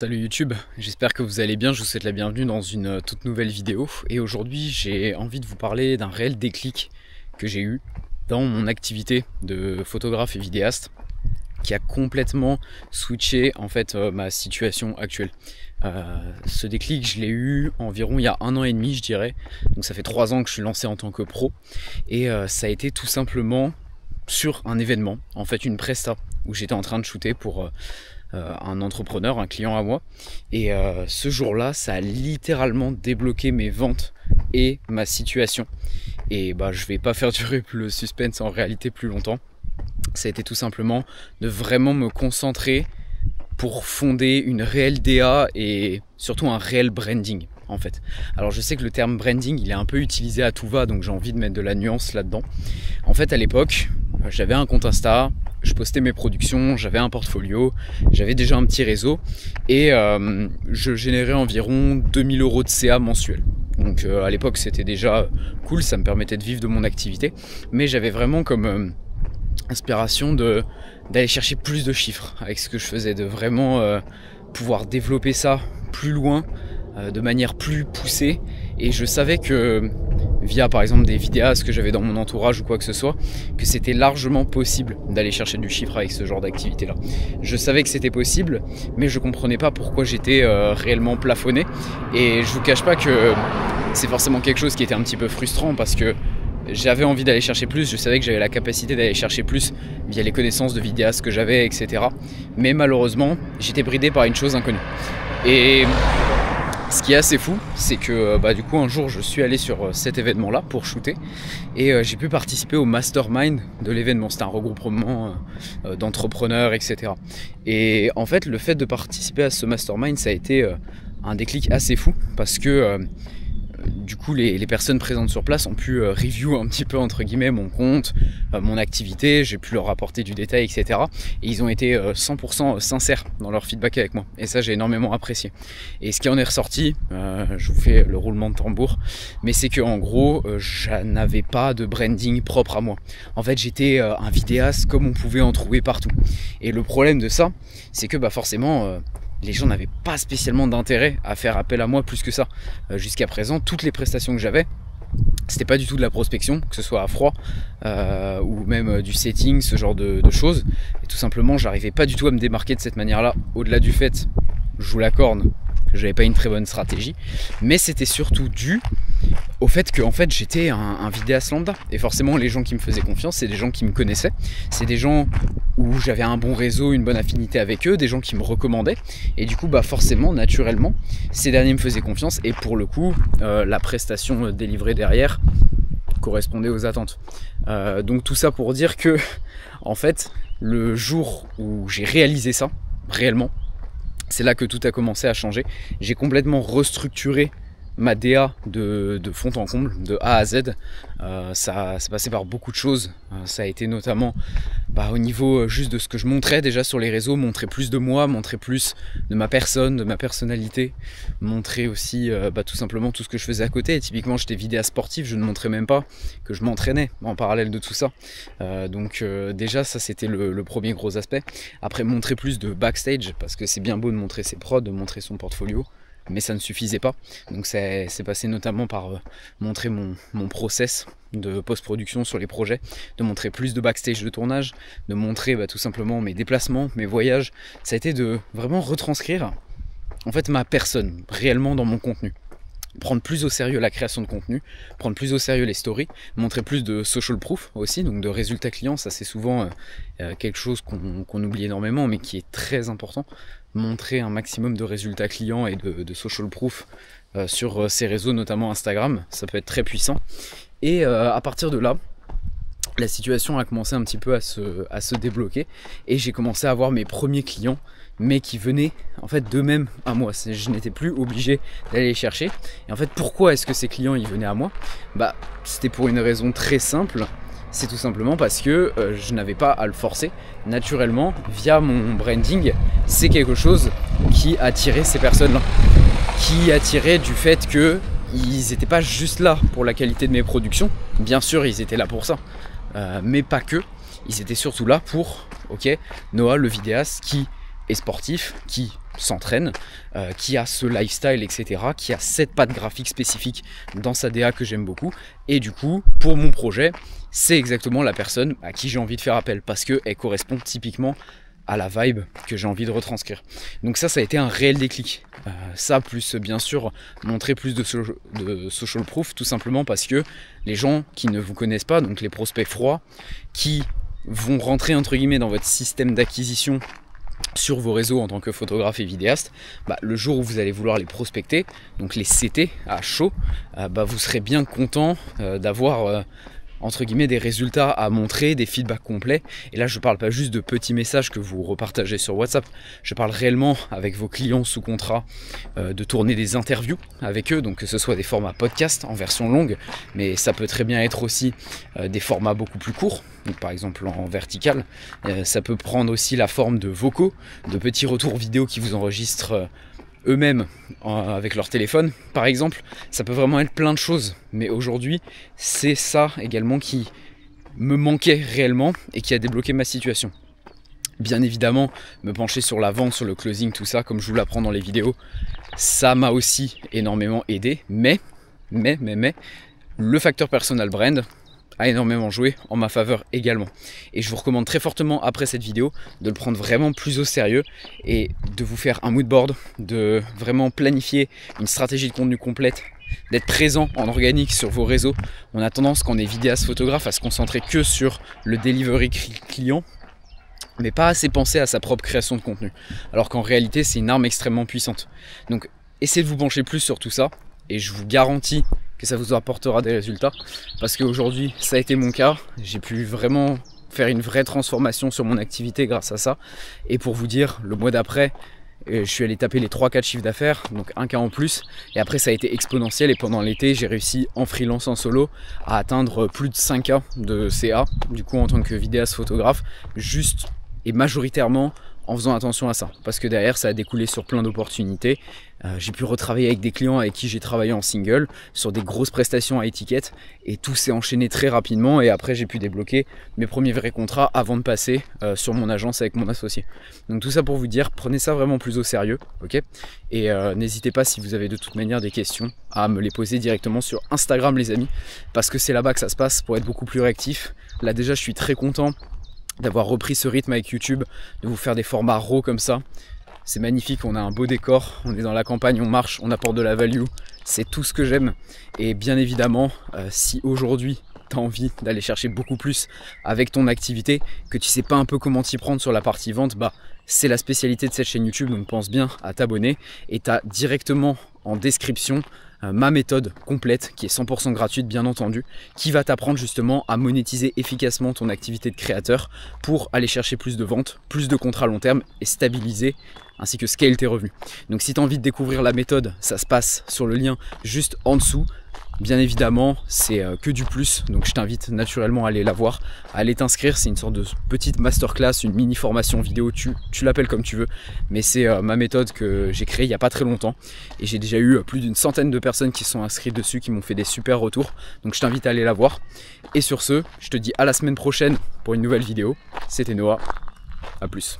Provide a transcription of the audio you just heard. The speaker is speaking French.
Salut YouTube, j'espère que vous allez bien, je vous souhaite la bienvenue dans une toute nouvelle vidéo. Et aujourd'hui j'ai envie de vous parler d'un réel déclic que j'ai eu dans mon activité de photographe et vidéaste qui a complètement switché en fait ma situation actuelle. Ce déclic je l'ai eu environ il y a 1 an et demi je dirais, donc ça fait 3 ans que je suis lancé en tant que pro et ça a été tout simplement sur un événement, en fait une presta où j'étais en train de shooter pour un entrepreneur, un client à moi, et ce jour-là ça a littéralement débloqué mes ventes et ma situation. Et je vais pas faire durer le suspense en réalité plus longtemps. Ça a été tout simplement de vraiment me concentrer pour fonder une réelle DA et surtout un réel branding en fait. Alors je sais que le terme branding il est un peu utilisé à tout va, donc j'ai envie de mettre de la nuance là-dedans. En fait à l'époque j'avais un compte Insta, je postais mes productions, j'avais un portfolio, j'avais déjà un petit réseau et je générais environ 2000 € de CA mensuel. Donc à l'époque c'était déjà cool, ça me permettait de vivre de mon activité, mais j'avais vraiment comme inspiration d'aller chercher plus de chiffres avec ce que je faisais, de vraiment pouvoir développer ça plus loin, de manière plus poussée. Et je savais que via par exemple des vidéastes que j'avais dans mon entourage ou quoi que ce soit, que c'était largement possible d'aller chercher du chiffre avec ce genre d'activité là. Je savais que c'était possible, mais je comprenais pas pourquoi j'étais réellement plafonné. Et je vous cache pas que c'est forcément quelque chose qui était un petit peu frustrant parce que j'avais envie d'aller chercher plus, je savais que j'avais la capacité d'aller chercher plus via les connaissances de vidéastes que j'avais, etc. Mais malheureusement, j'étais bridé par une chose inconnue. Et ce qui est assez fou, c'est que du coup un jour je suis allé sur cet événement là pour shooter et j'ai pu participer au mastermind de l'événement. C'était un regroupement d'entrepreneurs, etc. Et en fait le fait de participer à ce mastermind ça a été un déclic assez fou parce que du coup les personnes présentes sur place ont pu review un petit peu entre guillemets mon compte, mon activité, j'ai pu leur apporter du détail, etc. Et ils ont été 100% sincères dans leur feedback avec moi et ça j'ai énormément apprécié. Et ce qui en est ressorti, je vous fais le roulement de tambour, mais c'est que en gros je n'avais pas de branding propre à moi. En fait j'étais un vidéaste comme on pouvait en trouver partout. Et le problème de ça c'est que forcément les gens n'avaient pas spécialement d'intérêt à faire appel à moi plus que ça. Jusqu'à présent, toutes les prestations que j'avais, c'était pas du tout de la prospection, que ce soit à froid ou même du setting, ce genre de choses. Et tout simplement, j'arrivais pas du tout à me démarquer de cette manière-là, au-delà du fait, je vous l'accorde, que j'avais pas une très bonne stratégie, mais c'était surtout dû au fait que en fait j'étais un vidéaste lambda et forcément les gens qui me faisaient confiance c'est des gens qui me connaissaient, c'est des gens où j'avais un bon réseau, une bonne affinité avec eux, des gens qui me recommandaient et du coup forcément naturellement ces derniers me faisaient confiance et pour le coup la prestation délivrée derrière correspondait aux attentes. Donc tout ça pour dire que en fait le jour où j'ai réalisé ça réellement, c'est là que tout a commencé à changer. J'ai complètement restructuré ma DA de fond en comble, de A à Z. Ça s'est passé par beaucoup de choses. Ça a été notamment au niveau juste de ce que je montrais déjà sur les réseaux, montrer plus de moi, montrer plus de ma personne, de ma personnalité, montrer aussi tout simplement tout ce que je faisais à côté. Et typiquement j'étais vidéaste sportif, je ne montrais même pas que je m'entraînais en parallèle de tout ça. Donc déjà ça c'était le premier gros aspect. Après montrer plus de backstage, parce que c'est bien beau de montrer ses prods, de montrer son portfolio, mais ça ne suffisait pas. Donc c'est passé notamment par montrer mon process de post-production sur les projets, de montrer plus de backstage de tournage, de montrer tout simplement mes déplacements, mes voyages. Ça a été de vraiment retranscrire en fait ma personne réellement dans mon contenu. Prendre plus au sérieux la création de contenu, prendre plus au sérieux les stories, montrer plus de social proof aussi, donc de résultats clients. Ça c'est souvent quelque chose qu'on oublie énormément mais qui est très important. Montrer un maximum de résultats clients et de social proof sur ces réseaux, notamment Instagram, ça peut être très puissant. Et à partir de là, la situation a commencé un petit peu à se débloquer et j'ai commencé à avoir mes premiers clients, mais qui venaient en fait d'eux-mêmes à moi. Je n'étais plus obligé d'aller les chercher. Et en fait, pourquoi est-ce que ces clients ils venaient à moi? C'était pour une raison très simple. C'est tout simplement parce que je n'avais pas à le forcer. Naturellement, via mon branding, c'est quelque chose qui attirait ces personnes-là. Qui attirait du fait que ils n'étaient pas juste là pour la qualité de mes productions. Bien sûr, ils étaient là pour ça. Mais pas que. Ils étaient surtout là pour, Noah, le vidéaste qui est sportif, qui s'entraîne, qui a ce lifestyle, etc., qui a cette patte graphique spécifique dans sa DA que j'aime beaucoup. Et du coup, pour mon projet, c'est exactement la personne à qui j'ai envie de faire appel parce qu'elle correspond typiquement à la vibe que j'ai envie de retranscrire. Donc ça a été un réel déclic. Ça, plus bien sûr, montrer plus de social proof, tout simplement parce que les gens qui ne vous connaissent pas, donc les prospects froids, qui vont rentrer entre guillemets dans votre système d'acquisition sur vos réseaux en tant que photographe et vidéaste, le jour où vous allez vouloir les prospecter, donc les CT à chaud, vous serez bien content d'avoir entre guillemets des résultats à montrer, des feedbacks complets. Et là je parle pas juste de petits messages que vous repartagez sur WhatsApp, je parle réellement avec vos clients sous contrat de tourner des interviews avec eux, donc que ce soit des formats podcast en version longue, mais ça peut très bien être aussi des formats beaucoup plus courts, donc par exemple en vertical. Ça peut prendre aussi la forme de vocaux, de petits retours vidéo qui vous enregistrent eux-mêmes avec leur téléphone par exemple. Ça peut vraiment être plein de choses, mais aujourd'hui c'est ça également qui me manquait réellement et qui a débloqué ma situation. Bien évidemment, me pencher sur la vente, sur le closing, tout ça, comme je vous l'apprends dans les vidéos, ça m'a aussi énormément aidé, mais le facteur personal brand a énormément joué en ma faveur également. Et je vous recommande très fortement après cette vidéo de le prendre vraiment plus au sérieux et de vous faire un mood board, de vraiment planifier une stratégie de contenu complète, d'être présent en organique sur vos réseaux. On a tendance, quand on est vidéaste photographe, à se concentrer que sur le delivery client, mais pas assez penser à sa propre création de contenu. Alors qu'en réalité, c'est une arme extrêmement puissante. Donc essayez de vous pencher plus sur tout ça et je vous garantis que ça vous apportera des résultats, parce qu'aujourd'hui ça a été mon cas. J'ai pu vraiment faire une vraie transformation sur mon activité grâce à ça. Et pour vous dire, le mois d'après, je suis allé taper les 3-4 chiffres d'affaires, donc 1K en plus, et après ça a été exponentiel. Et pendant l'été, j'ai réussi en freelance, en solo, à atteindre plus de 5K de CA, du coup en tant que vidéaste photographe, juste et majoritairement en faisant attention à ça, parce que derrière ça a découlé sur plein d'opportunités. J'ai pu retravailler avec des clients avec qui j'ai travaillé en single sur des grosses prestations à étiquette, et tout s'est enchaîné très rapidement. Et après j'ai pu débloquer mes premiers vrais contrats avant de passer sur mon agence avec mon associé. Donc tout ça pour vous dire, prenez ça vraiment plus au sérieux, ok. Et n'hésitez pas, si vous avez de toute manière des questions, à me les poser directement sur Instagram les amis, parce que c'est là-bas que ça se passe pour être beaucoup plus réactif. Là déjà je suis très content d'avoir repris ce rythme avec YouTube, de vous faire des formats raw comme ça. C'est magnifique, on a un beau décor, on est dans la campagne, on marche, on apporte de la value, c'est tout ce que j'aime. Et bien évidemment, si aujourd'hui tu as envie d'aller chercher beaucoup plus avec ton activité, que tu sais pas un peu comment t'y prendre sur la partie vente, c'est la spécialité de cette chaîne YouTube, donc pense bien à t'abonner. Et tu as directement en description ma méthode complète qui est 100% gratuite bien entendu, qui va t'apprendre justement à monétiser efficacement ton activité de créateur pour aller chercher plus de ventes, plus de contrats à long terme et stabiliser ainsi que scale tes revenus. Donc si tu as envie de découvrir la méthode, ça se passe sur le lien juste en dessous. Bien évidemment, c'est que du plus, donc je t'invite naturellement à aller la voir, à aller t'inscrire. C'est une sorte de petite masterclass, une mini formation vidéo, tu l'appelles comme tu veux, mais c'est ma méthode que j'ai créée il n'y a pas très longtemps et j'ai déjà eu plus d'une centaine de personnes qui sont inscrites dessus, qui m'ont fait des super retours, donc je t'invite à aller la voir. Et sur ce, je te dis à la semaine prochaine pour une nouvelle vidéo. C'était Noah, à plus.